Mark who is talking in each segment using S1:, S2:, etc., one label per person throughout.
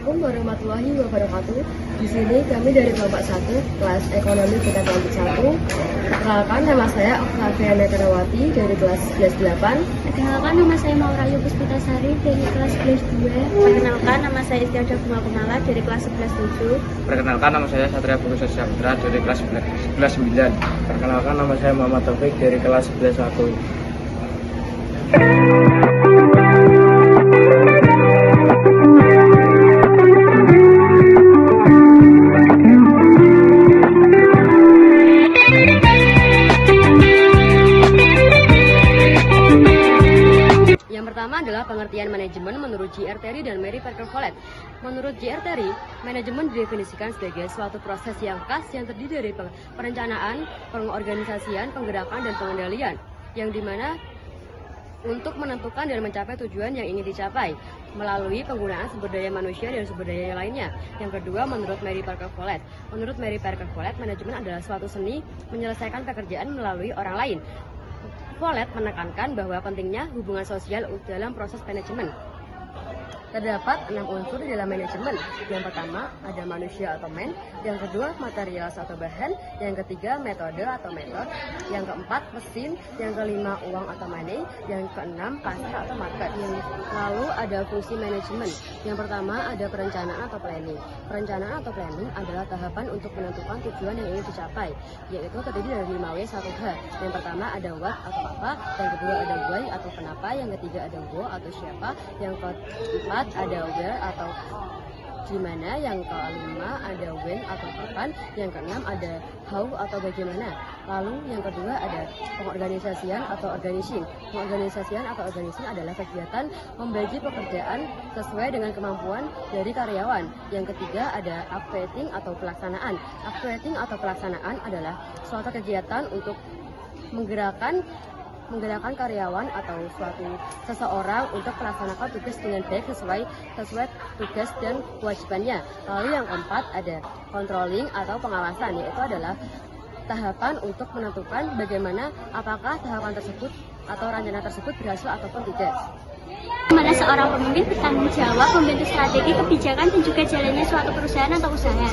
S1: Assalamualaikum warahmatullahi wabarakatuh. Di sini kami dari kelompok 1 kelas ekonomi kita kelompok 1. Perkenalkan, nama saya Octavia Neterawati dari kelas 11-8.
S2: Perkenalkan, nama saya Maurayu Puspitasari dari kelas 11-2.
S3: Perkenalkan, nama saya Istiadah Bunga Kumala dari kelas 11-7.
S4: Perkenalkan, nama saya Satria Putu Sasyabdra dari kelas 11-9. Perkenalkan, nama saya Muhammad Taufik dari kelas 11-1.
S1: Yang pertama adalah pengertian manajemen menurut J.R. Terry dan Mary Parker Follett. Menurut J.R. Terry, manajemen didefinisikan sebagai suatu proses yang khas yang terdiri dari perencanaan, pengorganisasian, penggerakan, dan pengendalian, yang dimana untuk menentukan dan mencapai tujuan yang ingin dicapai melalui penggunaan sumber daya manusia dan sumber daya lainnya. Yang kedua, menurut Mary Parker Follett. Menurut Mary Parker Follett, manajemen adalah suatu seni menyelesaikan pekerjaan melalui orang lain. Follett menekankan bahwa pentingnya hubungan sosial dalam proses manajemen. Terdapat 6 unsur di dalam manajemen. Yang pertama, ada manusia atau man. Yang kedua, material atau bahan. Yang ketiga, metode atau metode. Yang keempat, mesin. Yang kelima, uang atau money. Yang keenam, pasar atau market. Lalu ada fungsi manajemen. Yang pertama, ada perencanaan atau planning. Perencanaan atau planning adalah tahapan untuk menentukan tujuan yang ingin dicapai, yaitu terdiri dari 5W 1H. Yang pertama ada what atau apa. Yang kedua ada why atau kenapa. Yang ketiga ada who atau siapa. Yang keempat ada where atau gimana. Yang kelima ada when atau kapan. Yang keenam ada how atau bagaimana. Lalu yang kedua ada pengorganisasian atau organizing. Pengorganisasian atau organizing adalah kegiatan membagi pekerjaan sesuai dengan kemampuan dari karyawan. Yang ketiga ada activating atau pelaksanaan. Activating atau pelaksanaan adalah suatu kegiatan untuk menggerakkan karyawan atau seseorang untuk melaksanakan tugas dengan baik sesuai tugas dan kewajibannya. Lalu yang keempat ada controlling atau pengawasan, yaitu adalah tahapan untuk menentukan bagaimana apakah tahapan tersebut atau rencana tersebut berhasil ataupun tidak.
S2: Mana seorang pemimpin bertanggung jawab membentuk strategi, kebijakan, dan juga jalannya suatu perusahaan atau usaha.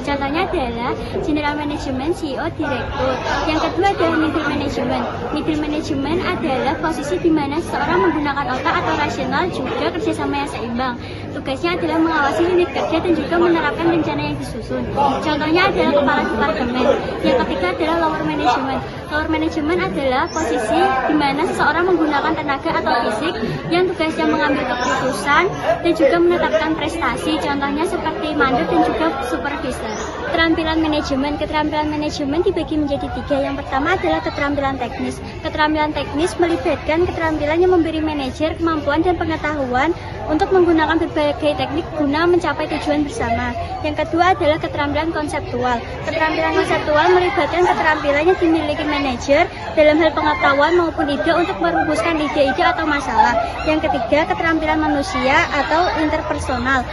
S2: Contohnya adalah General Management, CEO, Direktur. Yang kedua adalah Middle Management. Middle Management adalah posisi di mana seseorang menggunakan otak atau rasional juga kerjasama yang seimbang. Tugasnya adalah mengawasi unit kerja dan juga menerapkan rencana yang disusun. Contohnya adalah Kepala Departemen. Yang ketiga adalah Lower Management. Lower Management adalah posisi di mana seseorang menggunakan tenaga atau fisik yang tugasnya mengambil keputusan dan juga menetapkan prestasi, contohnya seperti mandor dan juga supervisor. Keterampilan manajemen dibagi menjadi 3. Yang pertama adalah keterampilan teknis. Keterampilan teknis melibatkan keterampilan yang memberi manajer kemampuan dan pengetahuan untuk menggunakan berbagai teknik guna mencapai tujuan bersama. Yang kedua adalah keterampilan konseptual. Keterampilan konseptual melibatkan keterampilan yang dimiliki manajer dalam hal pengetahuan maupun ide untuk merumuskan ide-ide atau masalah. Yang ketiga, keterampilan manusia atau interpersonal.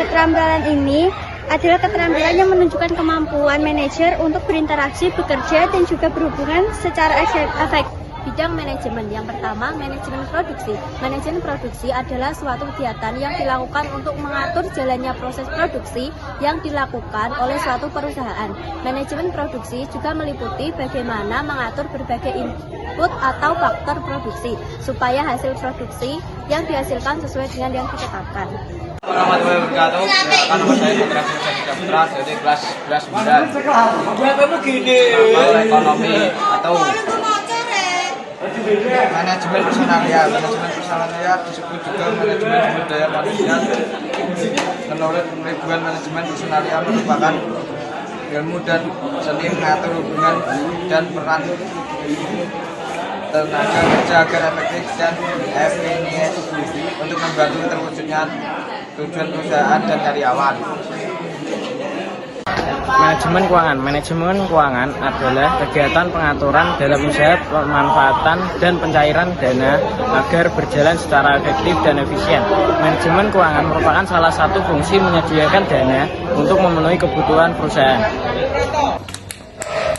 S2: Keterampilan ini adalah keterampilan yang menunjukkan kemampuan manajer untuk berinteraksi, bekerja, dan juga berhubungan secara efektif.
S3: Bidang manajemen. Yang pertama, manajemen produksi. Manajemen produksi adalah suatu kegiatan yang dilakukan untuk mengatur jalannya proses produksi yang dilakukan oleh suatu perusahaan. Manajemen produksi juga meliputi bagaimana mengatur berbagai input atau faktor produksi supaya hasil produksi yang dihasilkan sesuai dengan yang ditetapkan.
S4: Warahmatullahi wabarakatuh. Nama saya Satria Putu Sasyabdra dari kelas 11-9. Ekonomi atau manajemen personalia. Manajemen personalia disebut juga manajemen sumber daya manusia. Menurut ribuan manajemen personalia merupakan ilmu dan seni mengatur hubungan dan peran tenaga kerja agar efektif dan efisien untuk membantu terwujudnya tujuan perusahaan dan karyawan. Manajemen keuangan adalah kegiatan pengaturan dalam usaha, pemanfaatan, dan pencairan dana agar berjalan secara efektif dan efisien. Manajemen keuangan merupakan salah satu fungsi menyediakan dana untuk memenuhi kebutuhan perusahaan.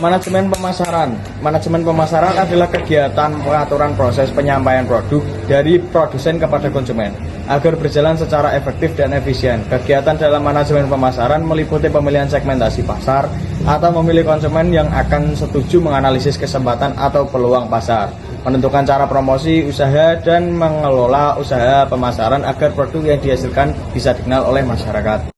S5: Manajemen pemasaran. Manajemen pemasaran adalah kegiatan pengaturan proses penyampaian produk dari produsen kepada konsumen agar berjalan secara efektif dan efisien. Kegiatan dalam manajemen pemasaran meliputi pemilihan segmentasi pasar atau memilih konsumen yang akan setuju menganalisis kesempatan atau peluang pasar, menentukan cara promosi usaha, dan mengelola usaha pemasaran agar produk yang dihasilkan bisa dikenal oleh masyarakat.